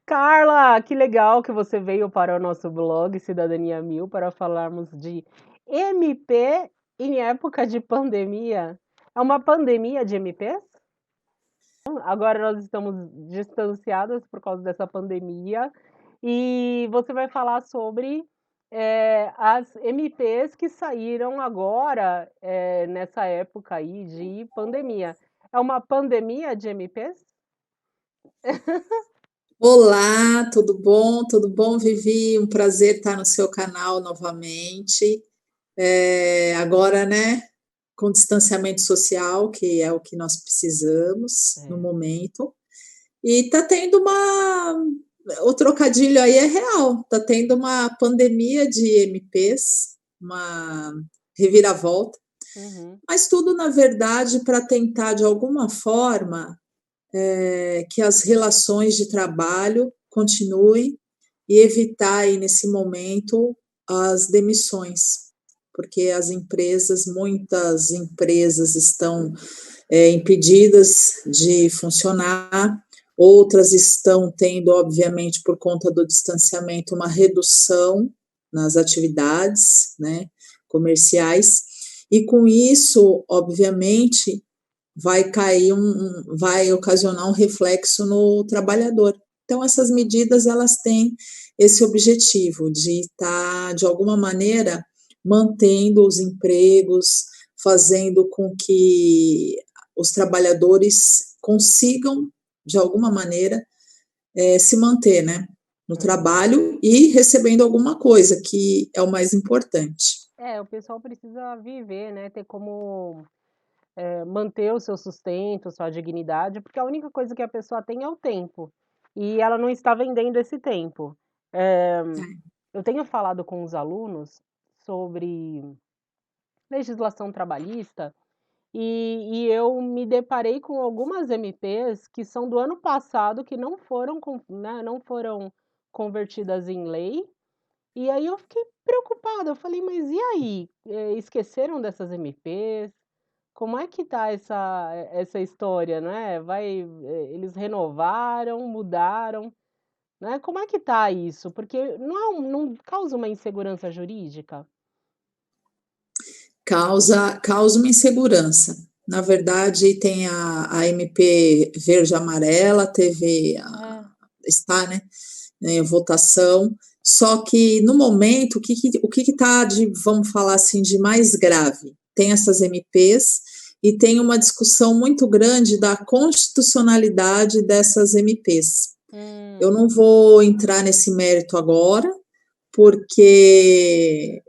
Carla, que legal que você veio para o nosso blog Cidadania Mil para falarmos de MP em época de pandemia. É uma pandemia de MPs? Agora nós estamos distanciadas por causa dessa pandemia e você vai falar sobre as MPs que saíram agora nessa época aí de pandemia. É uma pandemia de MPs? Olá, tudo bom? Tudo bom, Vivi? Um prazer estar no seu canal novamente. Agora, né, com distanciamento social, que é o que nós precisamos no É. momento. E tá tendo uma. O trocadilho aí é real, tá tendo uma pandemia de MPs, uma reviravolta, Uhum. mas tudo, na verdade, para tentar, de alguma forma, que as relações de trabalho continuem e evitar aí, nesse momento, as demissões, porque muitas empresas estão impedidas de funcionar, outras estão tendo, obviamente, por conta do distanciamento, uma redução nas atividades, né, comerciais, e com isso, obviamente, vai ocasionar um reflexo no trabalhador. Então, essas medidas elas têm esse objetivo de estar, de alguma maneira, mantendo os empregos, fazendo com que os trabalhadores consigam, de alguma maneira, se manter, né, no Uhum. trabalho e recebendo alguma coisa, que é o mais importante. É, o pessoal precisa viver, né, ter como, manter o seu sustento, sua dignidade, porque a única coisa que a pessoa tem é o tempo, e ela não está vendendo esse tempo. Eu tenho falado com os alunos sobre legislação trabalhista, e eu me deparei com algumas MPs que são do ano passado, que não foram né, não foram convertidas em lei. E aí eu fiquei preocupada, eu falei: "Mas e aí? Esqueceram dessas MPs? Como é que tá essa história, né? Eles renovaram, mudaram, né? Como é que tá isso? Porque não causa uma insegurança jurídica?" Causa uma insegurança. Na verdade, tem a MP verde amarela, É. está, né, em votação. Só que no momento, o que está de, vamos falar assim, de mais grave? Tem essas MPs e tem uma discussão muito grande da constitucionalidade dessas MPs. Eu Hum. não vou entrar nesse mérito agora, porque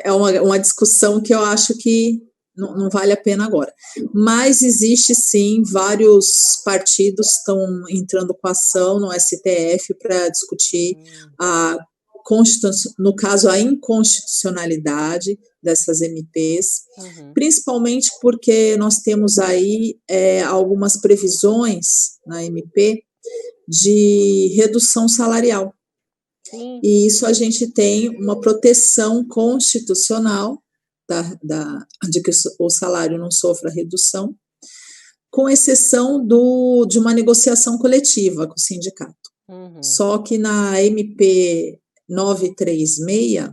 é uma discussão que eu acho que não vale a pena agora. Mas existe sim, vários partidos estão entrando com ação no STF para discutir Hum. a no caso, a inconstitucionalidade dessas MPs, Uhum. principalmente porque nós temos aí algumas previsões na MP de redução salarial. Sim. E isso a gente tem uma proteção constitucional de que o salário não sofra redução, com exceção de uma negociação coletiva com o sindicato. Uhum. Só que na MP 936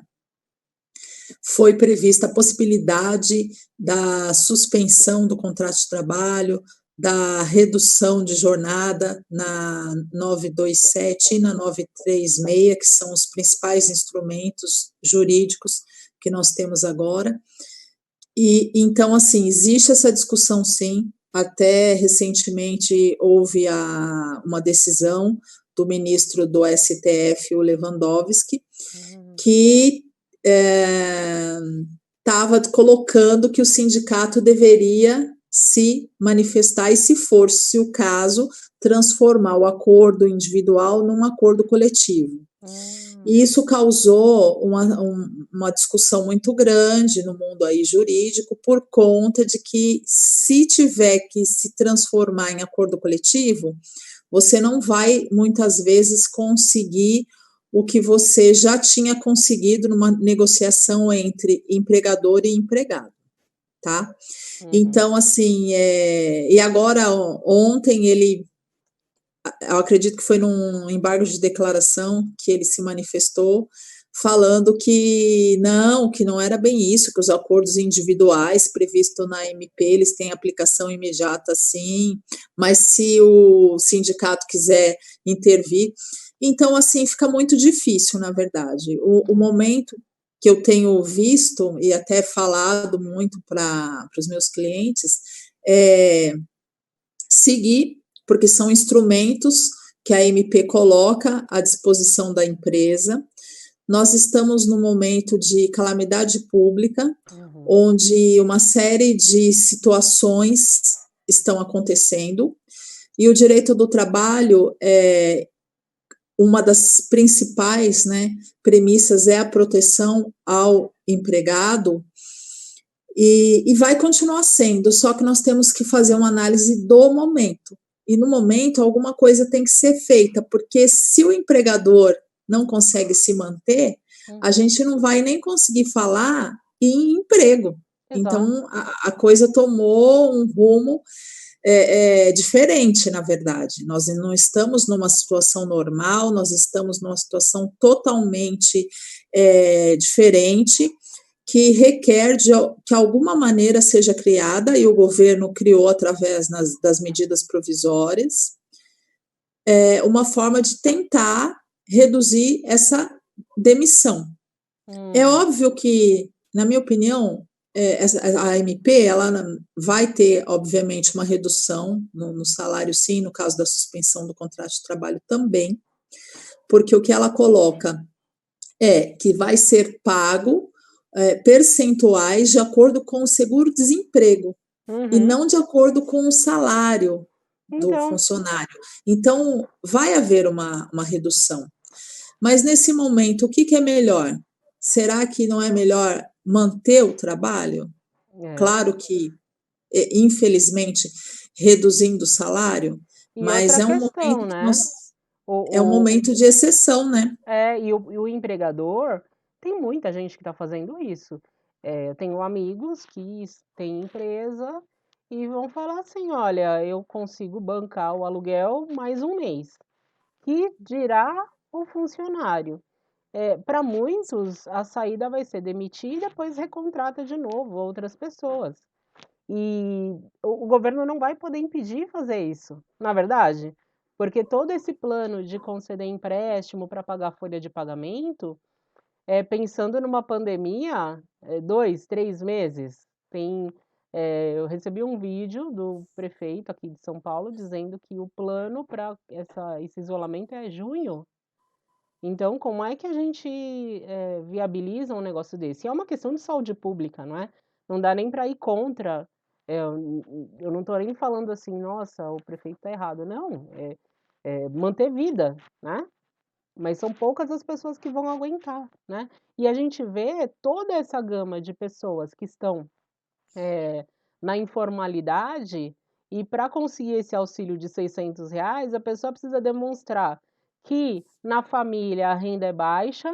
foi prevista a possibilidade da suspensão do contrato de trabalho, da redução de jornada na 927 e na 936, que são os principais instrumentos jurídicos que nós temos agora. E então, assim, existe essa discussão, sim. Até recentemente houve uma decisão do ministro do STF, o Lewandowski, Uhum. que estava colocando que o sindicato deveria se manifestar e, se fosse o caso, transformar o acordo individual num acordo coletivo. E Hum. isso causou uma discussão muito grande no mundo aí jurídico, por conta de que, se tiver que se transformar em acordo coletivo, você não vai muitas vezes conseguir o que você já tinha conseguido numa negociação entre empregador e empregado, tá? Uhum. Então, assim, e agora, ontem, ele eu acredito que foi num embargo de declaração que ele se manifestou, falando que não era bem isso, que os acordos individuais previstos na MP, eles têm aplicação imediata sim, mas se o sindicato quiser intervir, então assim fica muito difícil, na verdade. O momento que eu tenho visto e até falado muito para os meus clientes é seguir, porque são instrumentos que a MP coloca à disposição da empresa. Nós estamos num momento de calamidade pública, onde uma série de situações estão acontecendo, e o direito do trabalho é uma das principais, né, premissas é a proteção ao empregado, e vai continuar sendo, só que nós temos que fazer uma análise do momento. E no momento, alguma coisa tem que ser feita, porque se o empregador não consegue se manter, a gente não vai nem conseguir falar em emprego. Exato. Então, a coisa tomou um rumo diferente, na verdade. Nós não estamos numa situação normal, nós estamos numa situação totalmente diferente, que requer que alguma maneira seja criada, e o governo criou através das medidas provisórias, uma forma de tentar reduzir essa demissão. É óbvio que, na minha opinião, a MP ela vai ter, obviamente, uma redução no salário, sim, no caso da suspensão do contrato de trabalho também, porque o que ela coloca é que vai ser pago percentuais de acordo com o seguro-desemprego, e não de acordo com o salário do Então, funcionário. Então, vai haver uma redução. Mas, nesse momento, o que é melhor? Será que não é melhor manter o trabalho? Claro que, infelizmente, reduzindo o salário, e mas outra é um momento questão, que né? é um momento de exceção, né? E o empregador, tem muita gente que está fazendo isso. Eu tenho amigos que têm empresa e vão falar assim: olha, eu consigo bancar o aluguel mais um mês. Que dirá o funcionário? Para muitos, a saída vai ser demitir e depois recontrata de novo outras pessoas. E o governo não vai poder impedir fazer isso, na verdade, porque todo esse plano de conceder empréstimo para pagar folha de pagamento, pensando numa pandemia, 2, 3 meses. Eu recebi um vídeo do prefeito aqui de São Paulo dizendo que o plano para esse isolamento é junho. Então, como é que a gente viabiliza um negócio desse? E é uma questão de saúde pública, não é? Não dá nem para ir contra. Eu não estou nem falando assim, nossa, o prefeito está errado. Não, manter vida, né? Mas são poucas as pessoas que vão aguentar, né? E a gente vê toda essa gama de pessoas que estão na informalidade, e para conseguir esse auxílio de R$ 600, a pessoa precisa demonstrar que na família a renda é baixa,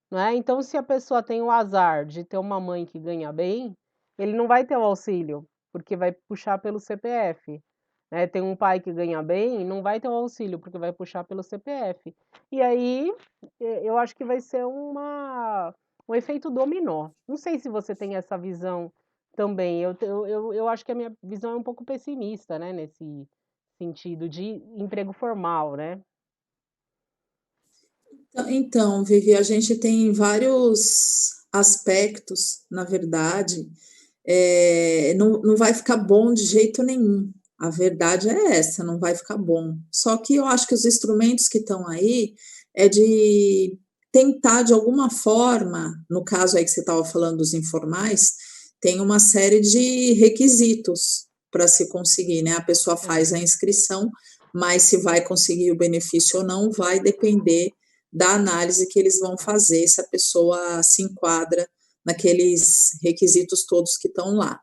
não é? Então, se a pessoa tem o azar de ter uma mãe que ganha bem, ele não vai ter o auxílio, porque vai puxar pelo CPF. Né? Tem um pai que ganha bem, não vai ter o auxílio, porque vai puxar pelo CPF. E aí, eu acho que vai ser um efeito dominó. Não sei se você tem essa visão também. Eu acho que a minha visão é um pouco pessimista, né? Nesse sentido de emprego formal, né? Então, Vivi, a gente tem vários aspectos, na verdade, não vai ficar bom de jeito nenhum. A verdade é essa, não vai ficar bom. Só que eu acho que os instrumentos que estão aí é de tentar, de alguma forma, no caso aí que você estava falando dos informais, tem uma série de requisitos para se conseguir, né? A pessoa faz a inscrição, mas se vai conseguir o benefício ou não vai depender da análise que eles vão fazer, se a pessoa se enquadra naqueles requisitos todos que estão lá.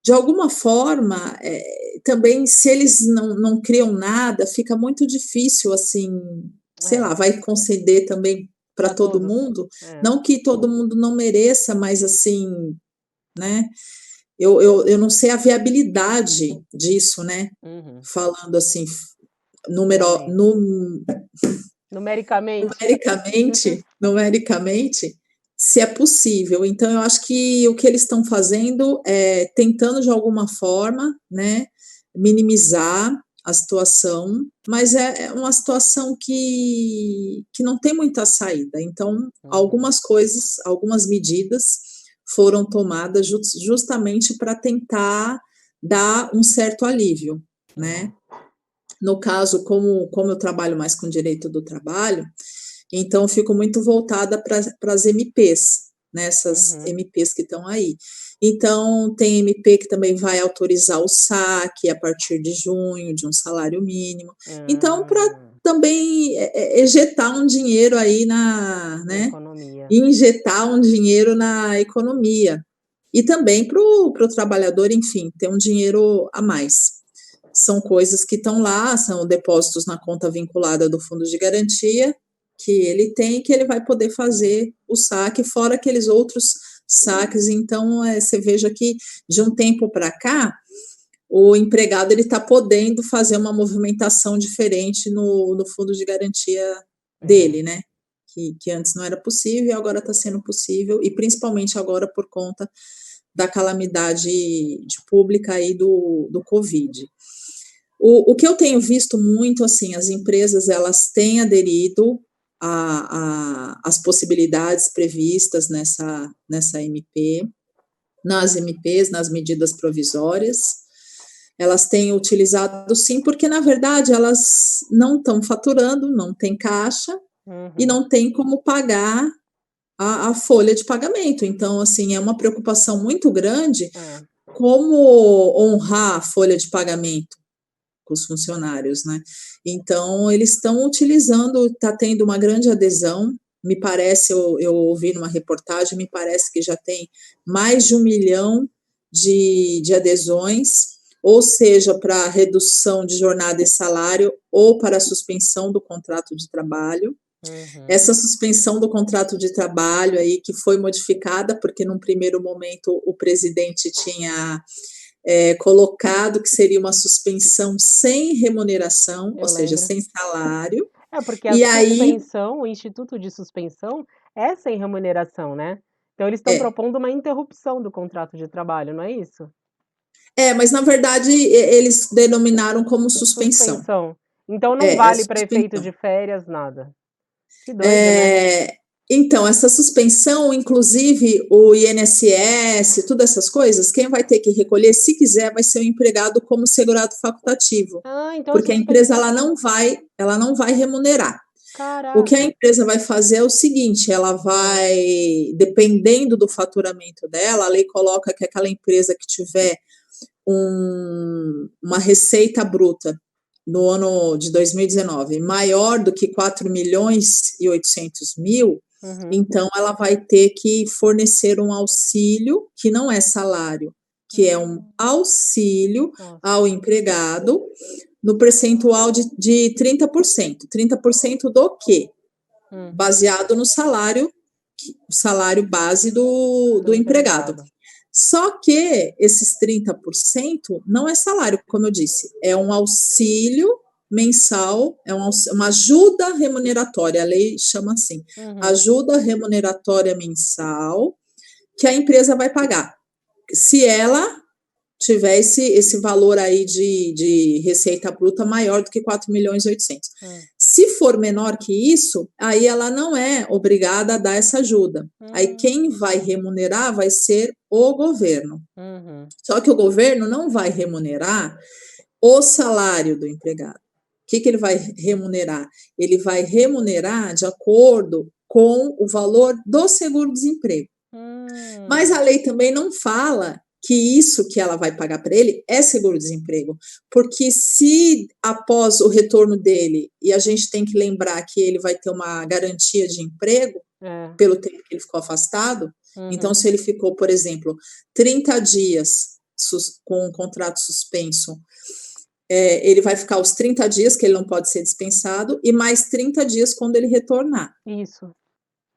De alguma forma, também, se eles não criam nada, fica muito difícil, assim, sei lá, vai conceder também para Para todo todos. mundo, não que todo mundo não mereça, mas assim, né, eu não sei a viabilidade disso, né, Uhum. falando assim, numero, realmente. num, Numericamente. numericamente, se é possível. Então, eu acho que o que eles estão fazendo é tentando, de alguma forma, né, minimizar a situação, mas é uma situação que não tem muita saída. Então, Uhum, algumas coisas, algumas medidas foram tomadas justamente para tentar dar um certo alívio, né? uhum, No caso, como eu trabalho mais com direito do trabalho, então eu fico muito voltada para as MPs, né, essas uhum. MPs que estão aí. Então, tem MP que também vai autorizar o saque a partir de junho, de um salário mínimo. Então, para Ah, também ejetar um dinheiro aí na né, economia. injetar um dinheiro na economia. E também para o trabalhador, enfim, ter um dinheiro a mais. São coisas que estão lá, são depósitos na conta vinculada do fundo de garantia que ele tem, que ele vai poder fazer o saque, fora aqueles outros saques. Então, você veja que de um tempo para cá, o empregado ele está podendo fazer uma movimentação diferente no fundo de garantia É. dele, né? Que antes não era possível e agora está sendo possível, e principalmente agora por conta da calamidade pública aí do Covid. O que eu tenho visto muito, assim, as empresas, elas têm aderido às possibilidades previstas nessa MP, nas MPs, nas medidas provisórias, elas têm utilizado sim, porque na verdade elas não estão faturando, não tem caixa e Uhum. não tem como pagar a folha de pagamento. Então, assim, é uma preocupação muito grande É. como honrar a folha de pagamento com os funcionários, né? Então, eles estão utilizando, está tendo uma grande adesão. Me parece, eu ouvi numa reportagem, me parece que já tem mais de 1 milhão de adesões, ou seja, para redução de jornada e salário, ou para a suspensão do contrato de trabalho. Uhum. Essa suspensão do contrato de trabalho aí que foi modificada, porque num primeiro momento o presidente tinha colocado que seria uma suspensão sem remuneração, ou Eu seja, lembro. sem salário, É, porque a e aí suspensão, o instituto de suspensão é sem remuneração, né. Então eles estão é, propondo uma interrupção do contrato de trabalho, não é isso? mas na verdade eles denominaram como suspensão. Suspensão. Então não vale para efeito Suspensão. de férias, nada. Que doido, né. É, então, essa suspensão, inclusive o INSS, todas essas coisas, quem vai ter que recolher, se quiser, vai ser o empregado como segurado facultativo, Ah, então a porque a empresa suspensão ela não vai remunerar. O que a caraca. empresa vai fazer é o seguinte: ela Hã. vai, dependendo do faturamento dela, a lei coloca que aquela empresa que tiver uma receita bruta no ano de 2019 maior do que 4.800.000, Uhum. então ela vai ter que fornecer um auxílio, que não é salário, que é um Hum. auxílio Nossa. ao empregado no percentual de 30%. 30% do quê? Hum. Baseado no salário base do Do empregado. empregado. Só que esses 30% não é salário, como eu disse, é um auxílio mensal, uma ajuda remuneratória, a lei chama assim, Uhum. ajuda remuneratória mensal que a empresa vai pagar. Se ela tiver esse valor aí de receita bruta maior do que 4.800.000. Hum. Se for menor que isso, aí ela não é obrigada a dar essa ajuda. Aí quem vai Hum. remunerar vai ser o governo. Uhum. Só que o governo não vai remunerar o salário do empregado. O que ele vai remunerar? Ele vai remunerar de acordo com o valor do seguro-desemprego. Mas a Hum. lei também não fala que isso que ela vai pagar para ele é seguro-desemprego, porque se após o retorno dele, e a gente tem que lembrar que ele vai ter uma garantia de emprego É. pelo tempo que ele ficou afastado, então Uhum. se ele ficou, por exemplo, 30 dias com um contrato suspenso, ele vai ficar os 30 dias que ele não pode ser dispensado e mais 30 dias quando ele retornar. Isso.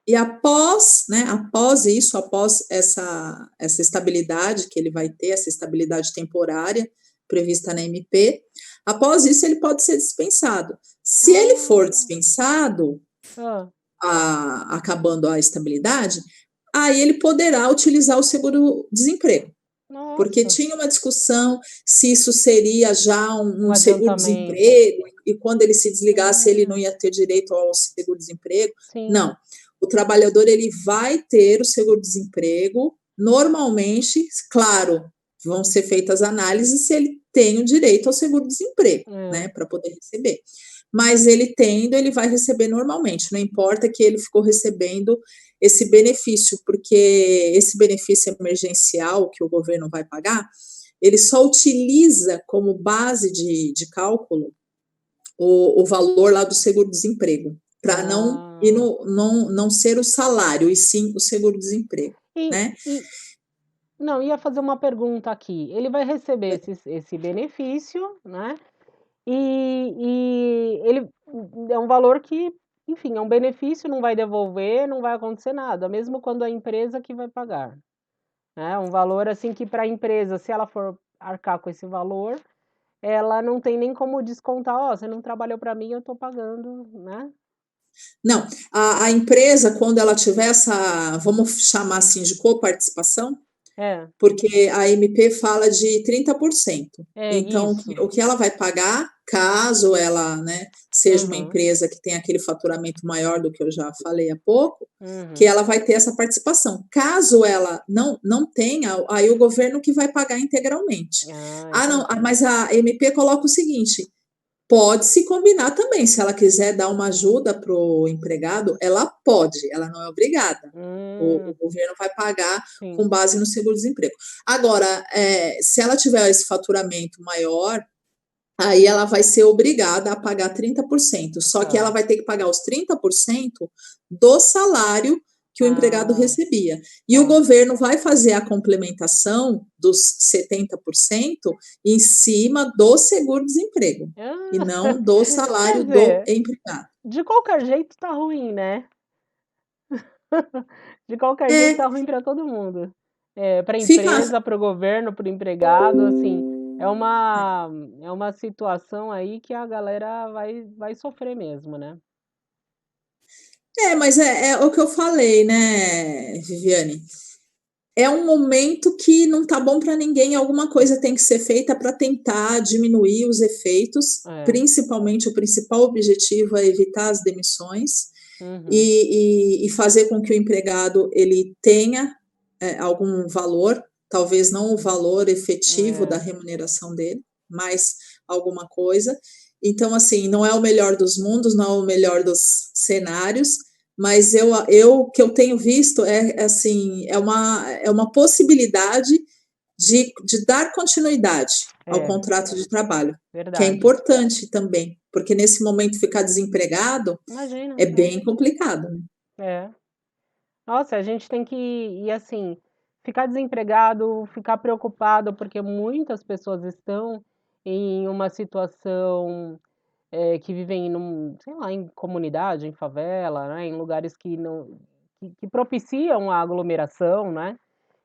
E após, né, após isso, após essa estabilidade que ele vai ter, essa estabilidade temporária, prevista na MP. Após isso, ele pode ser dispensado. Se ele for Ah, dispensado, ah, acabando a estabilidade, aí ele poderá utilizar o seguro-desemprego. Porque nossa, tinha uma discussão se isso seria já um um adiantamento. seguro-desemprego, e quando ele se desligasse, ele não Ah, ia ter direito ao seguro-desemprego. sim. Não. O trabalhador ele vai ter o seguro-desemprego, normalmente, claro, vão ser feitas análises se ele tem o direito ao seguro-desemprego, É. né, para poder receber. Mas ele tendo, ele vai receber normalmente, não importa que ele ficou recebendo esse benefício, porque esse benefício emergencial que o governo vai pagar, ele só utiliza como base de cálculo o valor lá do seguro-desemprego, para não, Ah. não ser o salário, e sim o seguro-desemprego, E, né? e não, ia fazer uma pergunta aqui. Ele vai receber esse benefício, né? E ele é um valor que, enfim, é um benefício, não vai devolver, não vai acontecer nada, mesmo quando é a empresa que vai pagar, né? Um valor assim que para a empresa, se ela for arcar com esse valor, ela não tem nem como descontar, ó, você não trabalhou para mim, eu estou pagando, né? Não, a empresa, quando ela tiver essa, vamos chamar assim, de coparticipação, É, porque a MP fala de 30%. é Então, isso. o que ela vai pagar, caso ela, né, seja uma Uhum, empresa que tem aquele faturamento maior do que eu já falei há pouco, que uhum. ela vai ter essa participação. Caso ela não tenha, aí o governo que vai pagar integralmente. Ah, Ah, não, entendi. mas a MP coloca o seguinte: pode se combinar também. Se ela quiser dar uma ajuda para o empregado, ela pode, ela não é obrigada. O Hum, governo vai pagar sim. com base no seguro-desemprego. Agora, se ela tiver esse faturamento maior, aí ela vai ser obrigada a pagar 30%. Só que ela Tá. vai ter que pagar os 30% do salário que o empregado Ah, recebia. E o tá. governo vai fazer a complementação dos 70% em cima do seguro-desemprego, e Ah, não do quer salário do dizer, empregado. de qualquer jeito tá ruim, né? De qualquer jeito É, tá ruim para todo mundo. Para a fica. empresa, para o governo, para o empregado, assim, é uma é uma situação aí que a galera vai sofrer mesmo, né. Mas é o que eu falei, né, Viviane? É um momento que não está bom para ninguém, alguma coisa tem que ser feita para tentar diminuir os efeitos, É. principalmente o principal objetivo é evitar as demissões Uhum. e fazer com que o empregado ele tenha algum valor, talvez não o valor efetivo da É, remuneração dele, mas alguma coisa. Então, assim, não é o melhor dos mundos, não é o melhor dos cenários, mas o que eu tenho visto assim, é uma possibilidade de dar continuidade ao é, contrato de trabalho, que é verdade. importante também, porque nesse momento ficar desempregado Imagina, é bem complicado, né? é. Nossa, a gente tem que e assim, ficar desempregado, ficar preocupado, porque muitas pessoas estão em uma situação que vivem num, sei lá, em comunidade, em favela, né, em lugares que não que propiciam a aglomeração, né.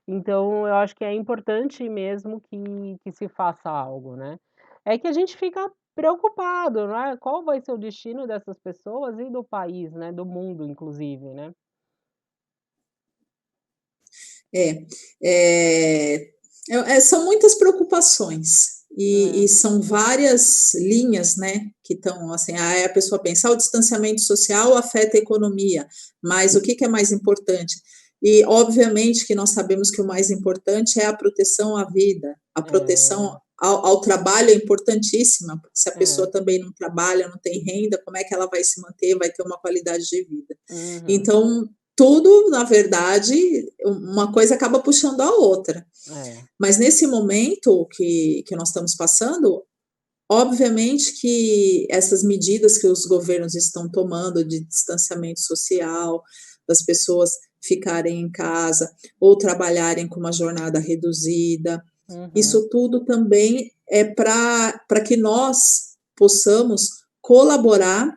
Então eu acho que é importante mesmo que se faça algo, né. É que a gente fica preocupado, né, qual vai ser o destino dessas pessoas e do país, né, do mundo inclusive, né. É, é, são muitas preocupações É, e são várias linhas, né, que estão assim, aí a pessoa pensa, o distanciamento social afeta a economia, mas o que, que é mais importante? E obviamente que nós sabemos que o mais importante é a proteção à vida, a proteção é, ao trabalho é importantíssima, porque se a é. pessoa também não trabalha, não tem renda, como é que ela vai se manter, vai ter uma qualidade de vida? Uhum. Então, tudo, na verdade, uma coisa acaba puxando a outra. É, Mas nesse momento que nós estamos passando, obviamente que essas medidas que os governos estão tomando de distanciamento social, das pessoas ficarem em casa ou trabalharem com uma jornada reduzida, uhum. isso tudo também é para que nós possamos colaborar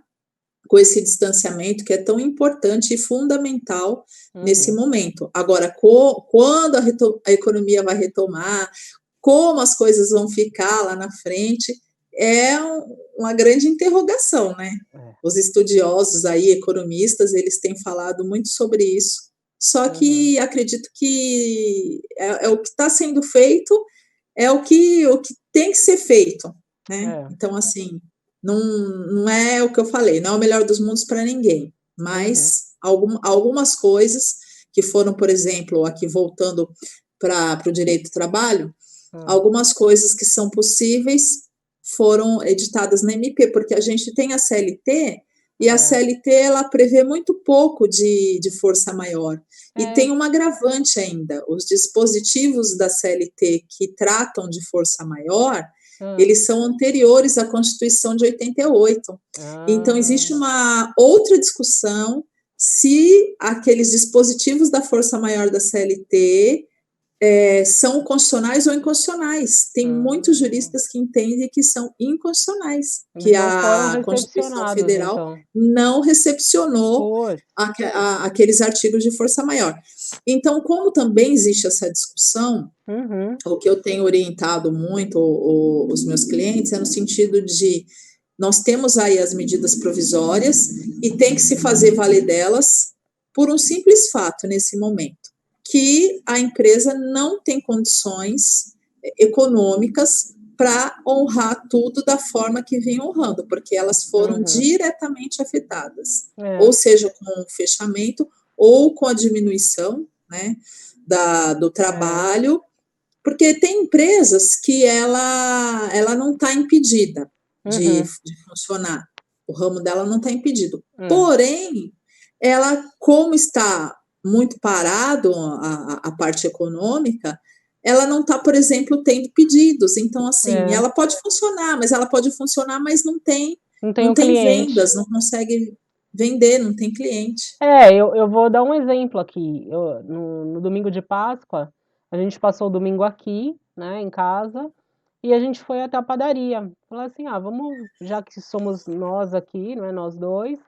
com esse distanciamento que é tão importante e fundamental nesse Uhum. momento. Agora, quando a economia vai retomar, como as coisas vão ficar lá na frente, uma grande interrogação, né? É. Os estudiosos aí, economistas, eles têm falado muito sobre isso, só Uhum. que acredito que é o que está sendo feito, o que tem que ser feito, né? É. Então, assim, não é o que eu falei, não é o melhor dos mundos para ninguém, Uhum. mas algumas coisas que foram, por exemplo, aqui voltando para o direito do trabalho, Hum. algumas coisas que são possíveis foram editadas na MP, porque a gente tem a CLT, e a É. CLT ela prevê muito pouco de força maior. E É. tem uma agravante ainda: os dispositivos da CLT que tratam de força maior, Hum. eles são anteriores à Constituição de 88. Então, existe Ah. uma outra discussão se aqueles dispositivos da força maior da CLT são constitucionais ou inconstitucionais. Tem muitos Hum. juristas que entendem que são inconstitucionais, Eles que não foram a Constituição recepcionados, Federal então. não recepcionou Putz. aqueles artigos de força maior. Então, como também existe essa discussão, Uhum. o que eu tenho orientado muito os meus clientes é no sentido de nós temos aí as medidas provisórias e tem que se fazer valer delas por um simples fato nesse momento, que a empresa não tem condições econômicas para honrar tudo da forma que vem honrando, porque elas foram Uhum. diretamente afetadas, É. ou seja, com o fechamento ou com a diminuição, né, do É. trabalho, porque tem empresas que ela não está impedida Uhum. de funcionar, o ramo dela não está impedido. Hum. Porém, ela, como está muito parado a parte econômica, ela não está, por exemplo, tendo pedidos. Então, assim, É. ela pode funcionar, mas ela pode funcionar, mas Não tem não um tem cliente. vendas, não consegue vender, não tem cliente. É, eu vou dar um exemplo aqui. No domingo de Páscoa, a gente passou o domingo aqui, né, em casa, e a gente foi até a padaria. Falou assim: ah, vamos, já que somos nós aqui, não é nós dois,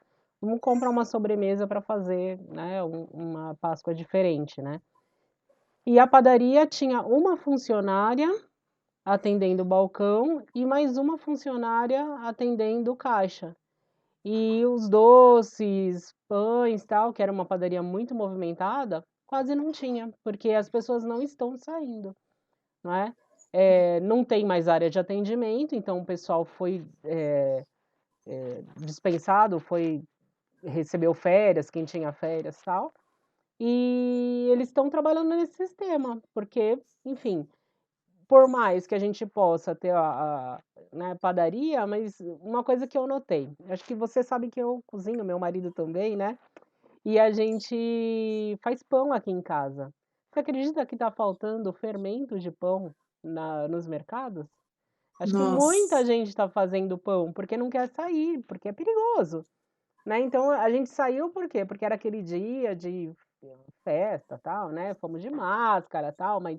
vamos comprar uma sobremesa para fazer, né, uma Páscoa diferente, né? E a padaria tinha uma funcionária atendendo o balcão e mais uma funcionária atendendo o caixa. E os doces, pães, tal, que era uma padaria muito movimentada, quase não tinha, porque as pessoas não estão saindo, não é? Não tem mais área de atendimento, então o pessoal foi, dispensado, recebeu férias, quem tinha férias, tal, e eles estão trabalhando nesse sistema, porque, enfim, por mais que a gente possa ter né, padaria, mas uma coisa que eu notei, acho que você sabe que eu cozinho, meu marido também, né? E a gente faz pão aqui em casa. Você acredita que está faltando fermento de pão nos mercados? Acho que muita Nossa. gente está fazendo pão porque não quer sair, porque é perigoso, né? Então a gente saiu por quê? Porque era aquele dia de festa, tal, né? Fomos de máscara, tal, mas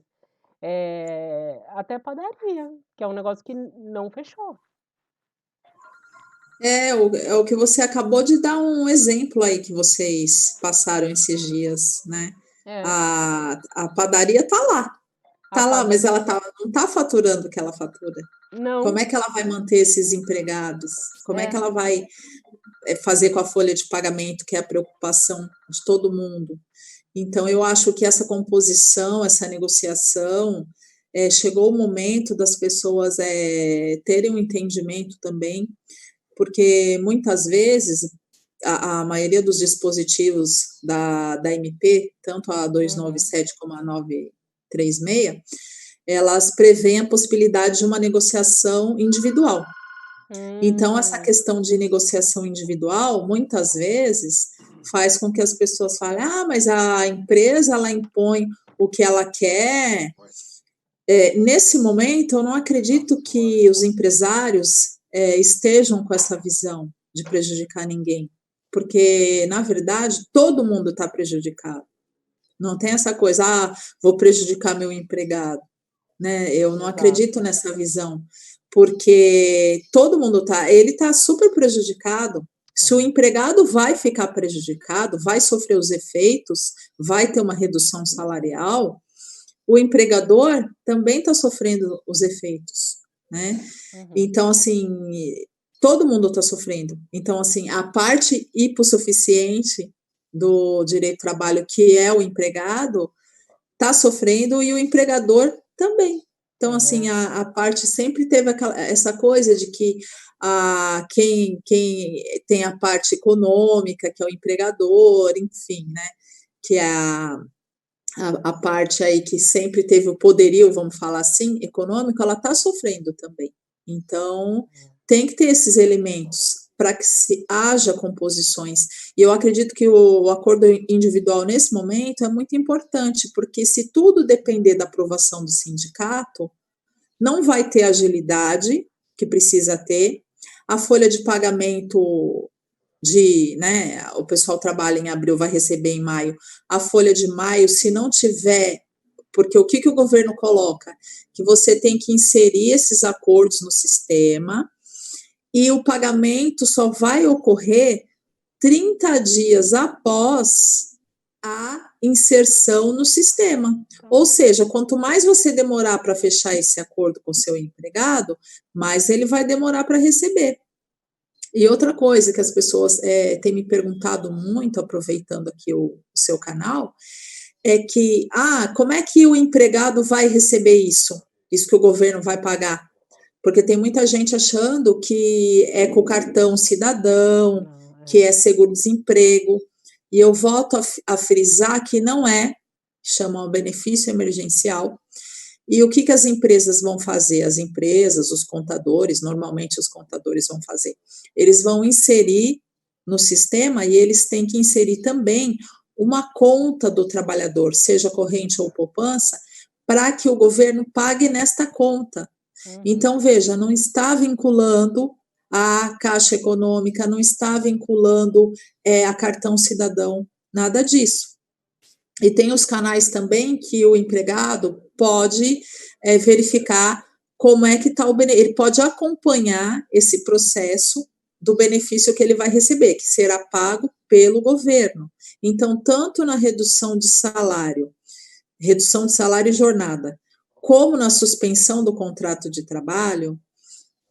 até padaria, que é um negócio que não fechou. É o que você acabou de dar um exemplo aí que vocês passaram esses dias, né? É, A padaria a tá lá, mas padaria. ela não tá faturando o que ela fatura. Como Não, é que ela vai manter esses empregados? Como é que é, ela vai fazer com a folha de pagamento, que é a preocupação de todo mundo? Então, eu acho que essa composição, essa negociação, chegou o momento das pessoas terem um entendimento também, porque muitas vezes a maioria dos dispositivos da MP, tanto a uhum, 297 como a 936, elas prevêem a possibilidade de uma negociação individual. Então, essa hum, questão de negociação individual, muitas vezes, faz com que as pessoas falem: ah, mas a empresa ela impõe o que ela quer. Nesse momento, eu não acredito que os empresários estejam com essa visão de prejudicar ninguém, porque, na verdade, todo mundo está prejudicado. Não tem essa coisa, ah, vou prejudicar meu empregado, né? Eu não acredito exato. nessa visão, porque todo mundo ele está super prejudicado. Se o É. empregado vai ficar prejudicado, vai sofrer os efeitos, vai ter uma redução salarial, o empregador também está sofrendo os efeitos, né? Uhum. Então, assim, todo mundo está sofrendo. Então, assim, a parte hipossuficiente do direito do trabalho, que é o empregado, está sofrendo e o empregador também. Então, assim, É. a parte sempre teve essa coisa de que quem tem a parte econômica, que é o empregador, enfim, né? Que é a parte aí que sempre teve o poderio, vamos falar assim, econômico, ela está sofrendo também. Então, tem que ter esses elementos para que se haja composições. E eu acredito que o acordo individual, nesse momento, é muito importante, porque se tudo depender da aprovação do sindicato, não vai ter agilidade que precisa ter, a folha de pagamento né, o pessoal trabalha em abril, vai receber em maio, a folha de maio, se não tiver, porque o que o governo coloca? Que você tem que inserir esses acordos no sistema e o pagamento só vai ocorrer 30 dias após a inserção no sistema. Ou seja, quanto mais você demorar para fechar esse acordo com o seu empregado, mais ele vai demorar para receber. E outra coisa que as pessoas têm me perguntado muito, aproveitando aqui o seu canal, é que, como é que o empregado vai receber isso? Isso que o governo vai pagar? Porque tem muita gente achando que é com o cartão cidadão, que é seguro-desemprego, e eu volto a frisar que não é, chama benefício emergencial. E o que as empresas vão fazer? As empresas, os contadores, normalmente os contadores vão fazer. Eles vão inserir no sistema e eles têm que inserir também uma conta do trabalhador, seja corrente ou poupança, para que o governo pague nesta conta. Então, veja, não está vinculando a Caixa Econômica, não está vinculando a cartão cidadão, nada disso. E tem os canais também que o empregado pode verificar como é que está o benefício. Ele pode acompanhar esse processo do benefício que ele vai receber, que será pago pelo governo. Então, tanto na redução de salário e jornada, como na suspensão do contrato de trabalho,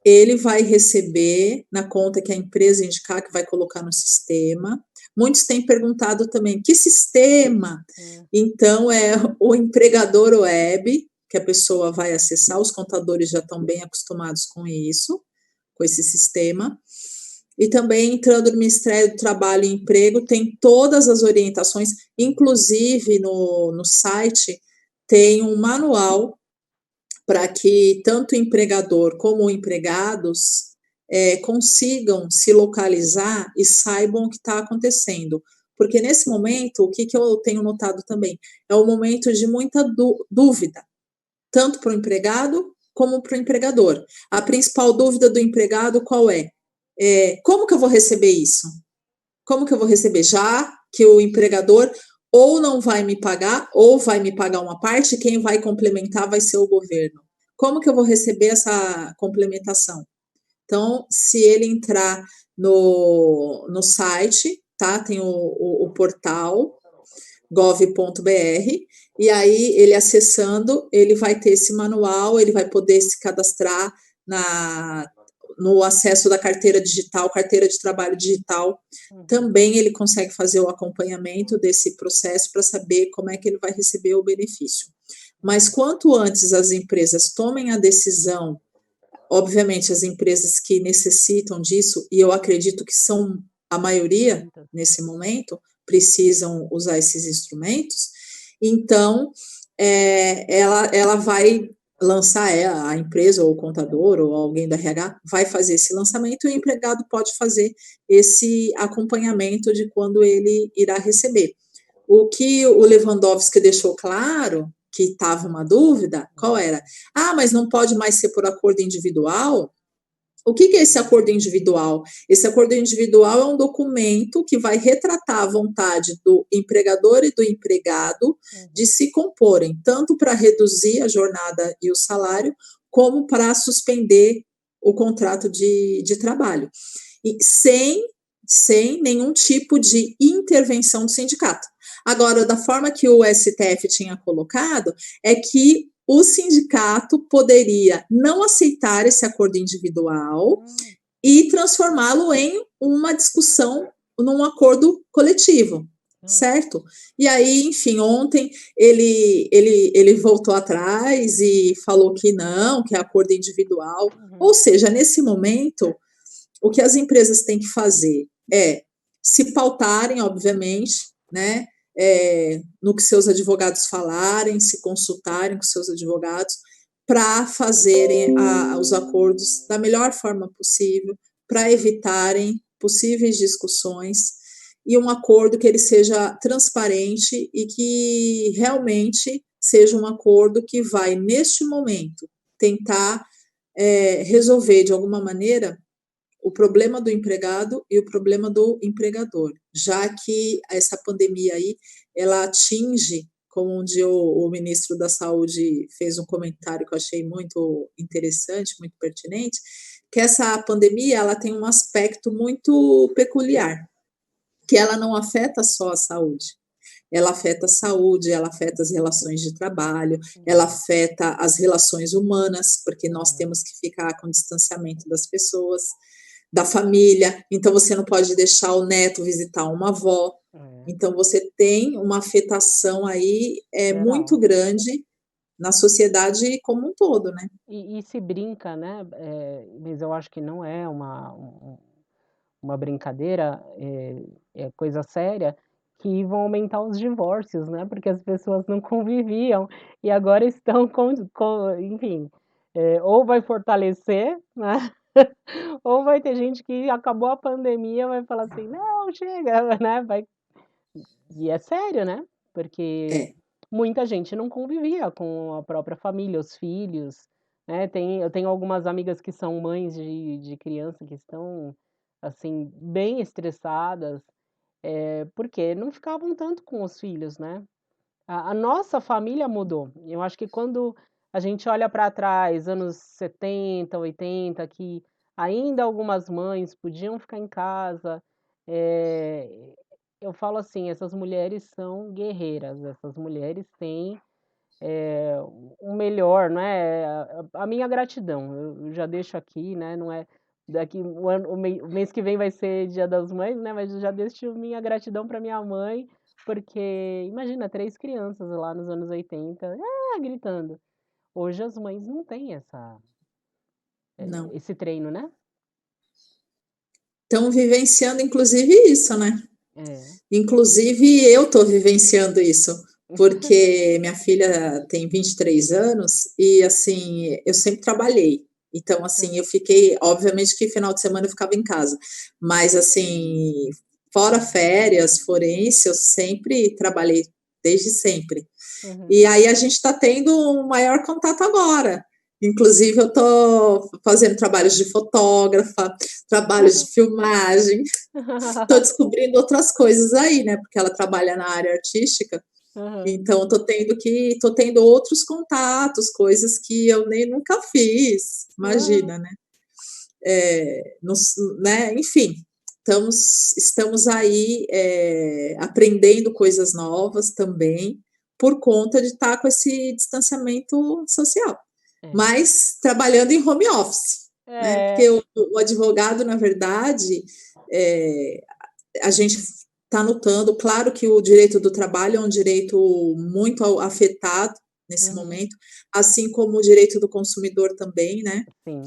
ele vai receber na conta que a empresa indicar, que vai colocar no sistema. Muitos têm perguntado também, que sistema? Então, é o empregador web, que a pessoa vai acessar, os contadores já estão bem acostumados com isso, com esse sistema. E também, entrando no Ministério do Trabalho e Emprego, tem todas as orientações, inclusive no site, tem um manual para que tanto o empregador como empregados consigam se localizar e saibam o que está acontecendo. Porque nesse momento, o que eu tenho notado também, é um momento de muita dúvida, tanto para o empregado como para o empregador. A principal dúvida do empregado qual é? Como que eu vou receber isso? Como que eu vou receber? Já que o empregador ou não vai me pagar, ou vai me pagar uma parte, quem vai complementar vai ser o governo. Como que eu vou receber essa complementação? Então, se ele entrar no site, tá? Tem o portal gov.br, e aí ele acessando, ele vai ter esse manual, ele vai poder se cadastrar no acesso da carteira digital, carteira de trabalho digital, também ele consegue fazer o acompanhamento desse processo para saber como é que ele vai receber o benefício. Mas quanto antes as empresas tomem a decisão, obviamente as empresas que necessitam disso, e eu acredito que são a maioria nesse momento, precisam usar esses instrumentos, então ela vai lançar, a empresa ou o contador ou alguém da RH vai fazer esse lançamento e o empregado pode fazer esse acompanhamento de quando ele irá receber. O que o Lewandowski deixou claro, que estava uma dúvida, qual era? Mas não pode mais ser por acordo individual? O que é esse acordo individual? Esse acordo individual é um documento que vai retratar a vontade do empregador e do empregado de se comporem, tanto para reduzir a jornada e o salário, como para suspender o contrato de trabalho. E sem sem nenhum tipo de intervenção do sindicato. Agora, da forma que o STF tinha colocado, é que o sindicato poderia não aceitar esse acordo individual Hum, e transformá-lo em uma discussão num acordo coletivo, hum, certo? E aí, enfim, ontem ele voltou atrás e falou que não, que é acordo individual. Ou uhum, seja, nesse momento, o que as empresas têm que fazer é se pautarem, obviamente, né, no que seus advogados falarem, se consultarem com seus advogados para fazerem os acordos da melhor forma possível, para evitarem possíveis discussões e um acordo que ele seja transparente e que realmente seja um acordo que vai, neste momento, tentar resolver de alguma maneira o problema do empregado e o problema do empregador, já que essa pandemia aí, ela atinge, como um dia o ministro da Saúde fez um comentário que eu achei muito interessante, muito pertinente, que essa pandemia, ela tem um aspecto muito peculiar, que ela não afeta só a saúde, ela afeta a saúde, ela afeta as relações de trabalho, ela uhum, afeta as relações humanas, porque nós uhum, temos que ficar com distanciamento das pessoas, da família, então você não pode deixar o neto visitar uma avó. é, Então você tem uma afetação aí muito geral. grande na sociedade como um todo, né? E se brinca, né, mas eu acho que não é uma brincadeira, é coisa séria, que vão aumentar os divórcios, né, porque as pessoas não conviviam e agora estão enfim, ou vai fortalecer, né, ou vai ter gente que acabou a pandemia, vai falar assim: "Não, chega", né, vai e é sério, né, porque É, muita gente não convivia com a própria família, os filhos, né, eu tenho algumas amigas que são mães de criança que estão, assim, bem estressadas, porque não ficavam tanto com os filhos, né. A nossa família mudou, eu acho que quando a gente olha para trás, anos 70, 80, que ainda algumas mães podiam ficar em casa, eh, eu falo assim: "Essas mulheres são guerreiras, essas mulheres têm, o melhor", né, a minha gratidão, eu já deixo aqui, né, não é daqui o mês que vem vai ser Dia das Mães, né, mas eu já deixo minha gratidão para minha mãe, porque imagina 3 crianças lá nos anos 80, gritando. Hoje as mães não têm não. esse treino, né. Estão vivenciando inclusive isso, né? É. Inclusive eu estou vivenciando isso, porque minha filha tem 23 anos e, assim, eu sempre trabalhei. Então, assim, eu Hum, fiquei obviamente que final de semana eu ficava em casa, mas, assim, fora férias, forense, eu sempre trabalhei, desde sempre. uhum. E aí a gente está tendo um maior contato agora. Inclusive, eu estou fazendo trabalhos de fotógrafa, trabalhos de filmagem, estou descobrindo outras coisas aí, né? Porque ela trabalha na área artística, Aham. então tô tendo outros contatos, coisas que eu nem nunca fiz, Aham. imagina, né? Nos, né? Enfim, estamos aí aprendendo coisas novas também por conta de estar com esse distanciamento social, É. mas trabalhando em home office, né? É. Porque o advogado, na verdade, é, a gente está notando, claro que o direito do trabalho é um direito muito afetado nesse Uhum. momento, assim como o direito do consumidor também, né? Sim.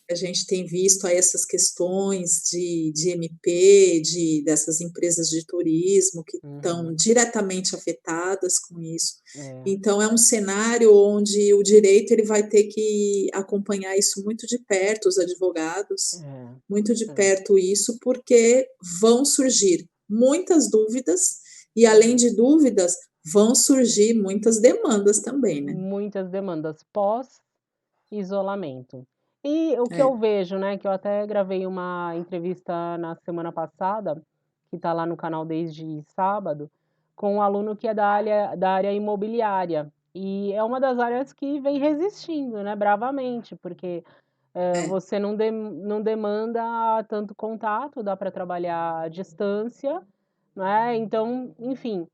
A gente tem visto aí essas questões de MP, dessas empresas de turismo que estão Uhum. diretamente afetadas com isso. É. Então, é um cenário onde o direito ele vai ter que acompanhar isso muito de perto, os advogados, É. muito de É. perto isso, porque vão surgir muitas dúvidas e, além Uhum. de dúvidas, vão surgir muitas demandas também, né? Muitas demandas pós-isolamento. E o que É. eu vejo, né, que eu até gravei uma entrevista na semana passada, que está lá no canal desde sábado, com um aluno que é da área imobiliária. E é uma das áreas que vem resistindo, né, bravamente, porque É. Você não demanda tanto contato, dá para trabalhar à distância, né, então, enfim,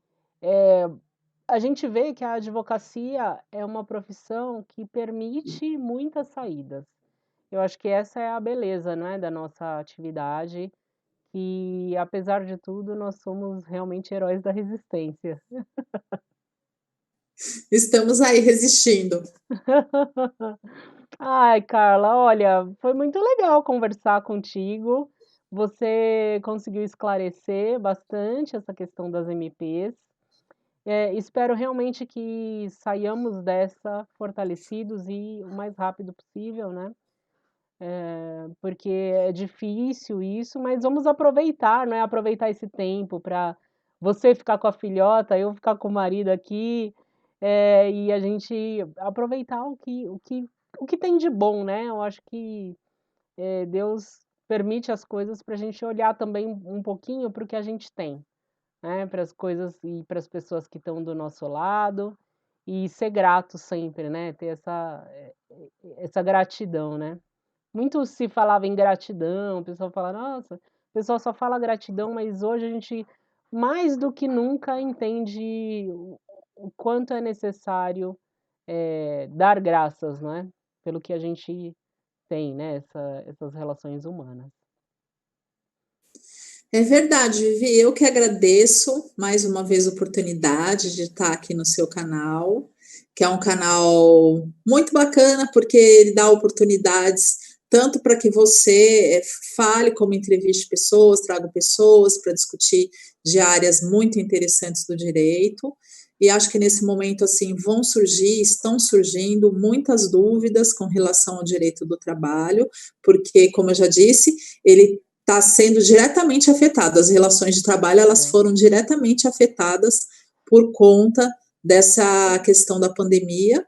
a gente vê que a advocacia é uma profissão que permite muitas saídas. Eu acho que essa é a beleza, né, da nossa atividade, que apesar de tudo nós somos realmente heróis da resistência. Estamos aí resistindo. Ai, Carla, olha, foi muito legal conversar contigo. Você conseguiu esclarecer bastante essa questão das MPs. Espero realmente que saiamos dessa fortalecidos e o mais rápido possível, né? Porque é difícil isso, mas vamos aproveitar, né? Aproveitar esse tempo para você ficar com a filhota, eu ficar com o marido aqui, e a gente aproveitar o que tem de bom, né? Eu acho que Deus permite as coisas para a gente olhar também um pouquinho para o que a gente tem, né? Para as coisas e para as pessoas que estão do nosso lado e ser grato sempre, né? Ter essa gratidão, né? Muito se falava em gratidão, o pessoal fala: "Nossa, o pessoal só fala gratidão", mas hoje a gente, mais do que nunca, entende o quanto é necessário, dar graças, não é, pelo que a gente tem, né, essas relações humanas. É verdade, Vivi. Eu que agradeço mais uma vez a oportunidade de estar aqui no seu canal, que é um canal muito bacana, porque ele dá oportunidades tanto para que você fale, como entreviste pessoas, traga pessoas para discutir de áreas muito interessantes do direito. E acho que nesse momento assim vão surgir, estão surgindo muitas dúvidas com relação ao direito do trabalho, porque, como eu já disse, ele está sendo diretamente afetado. As relações de trabalho elas É. foram diretamente afetadas por conta dessa questão da pandemia.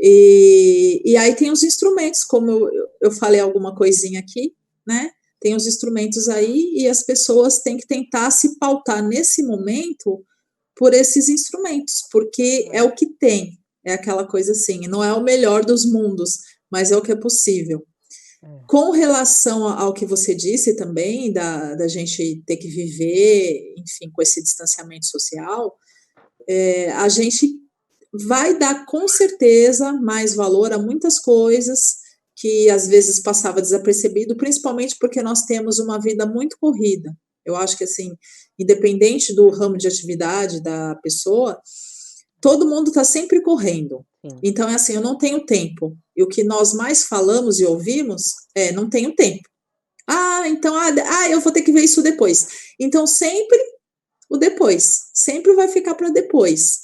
E aí tem os instrumentos, como eu falei alguma coisinha aqui, né? Tem os instrumentos aí e as pessoas têm que tentar se pautar nesse momento por esses instrumentos, porque é o que tem, é aquela coisa assim, não é o melhor dos mundos, mas é o que é possível. É. Com relação ao que você disse também, da gente ter que viver, enfim, com esse distanciamento social, a gente vai dar com certeza mais valor a muitas coisas que às vezes passava desapercebido, principalmente porque nós temos uma vida muito corrida. Eu acho que assim, independente do ramo de atividade da pessoa, todo mundo está sempre correndo. Sim. Então é assim, eu não tenho tempo. E o que nós mais falamos e ouvimos é não tenho tempo. Então, eu vou ter que ver isso depois. Então sempre o depois, sempre vai ficar para depois.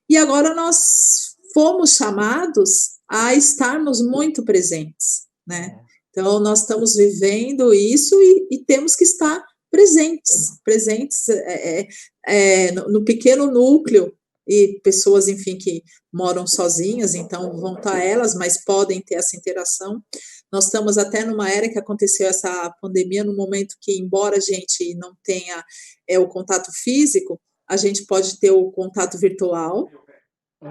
E agora nós fomos chamados a estarmos muito presentes, né? É. Então nós estamos vivendo isso e temos que estar presentes, presentes no pequeno núcleo e pessoas, enfim, que moram sozinhas, então vão estar elas, mas podem ter essa interação. Nós estamos até numa era que aconteceu essa pandemia, no momento que, embora a gente não tenha o contato físico, a gente pode ter o contato virtual,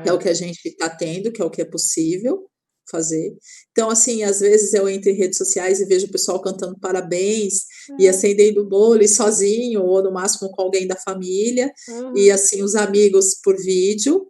que é o É. que a gente está tendo, que é o que é possível fazer. Então, assim, às vezes eu entro em redes sociais e vejo o pessoal cantando parabéns e É. acendendo bolo e sozinho, ou no máximo com alguém da família, e Uhum. assim, os amigos por vídeo.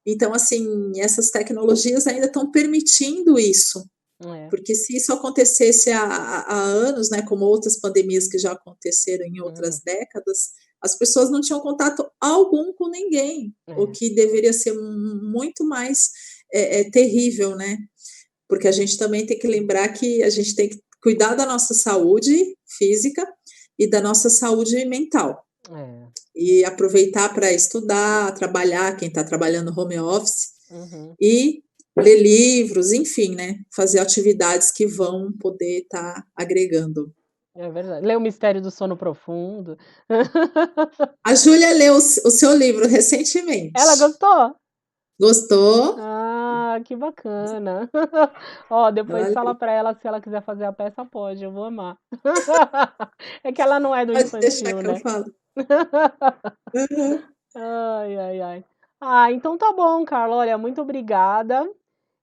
Então, assim, essas tecnologias ainda estão permitindo isso, É. porque se isso acontecesse há anos, né, como outras pandemias que já aconteceram em outras Uhum. décadas, as pessoas não tinham contato algum com ninguém, o É. que deveria ser muito mais terrível, né? Porque a gente também tem que lembrar que a gente tem que cuidar da nossa saúde física e da nossa saúde mental. É. E aproveitar para estudar, trabalhar, quem está trabalhando home office, Uhum. e ler livros, enfim, né? Fazer atividades que vão poder estar agregando. É verdade. Ler O Mistério do Sono Profundo. A Júlia leu o seu livro recentemente. Ela gostou? Gostou? Ah, que bacana. Ó, Ela depois fala leu. pra ela se ela quiser fazer a peça, pode, eu vou amar. É que ela não é do Pode deixar infantil, que eu né. falo. Uhum. Ai, ai, ai. Ah, então tá bom, Carla, olha, muito obrigada.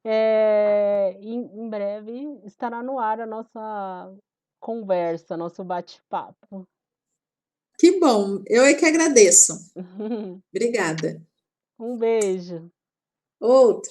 Em breve estará no ar a nossa conversa, nosso bate-papo. Que bom, eu é que agradeço. Obrigada. Um beijo. Outro.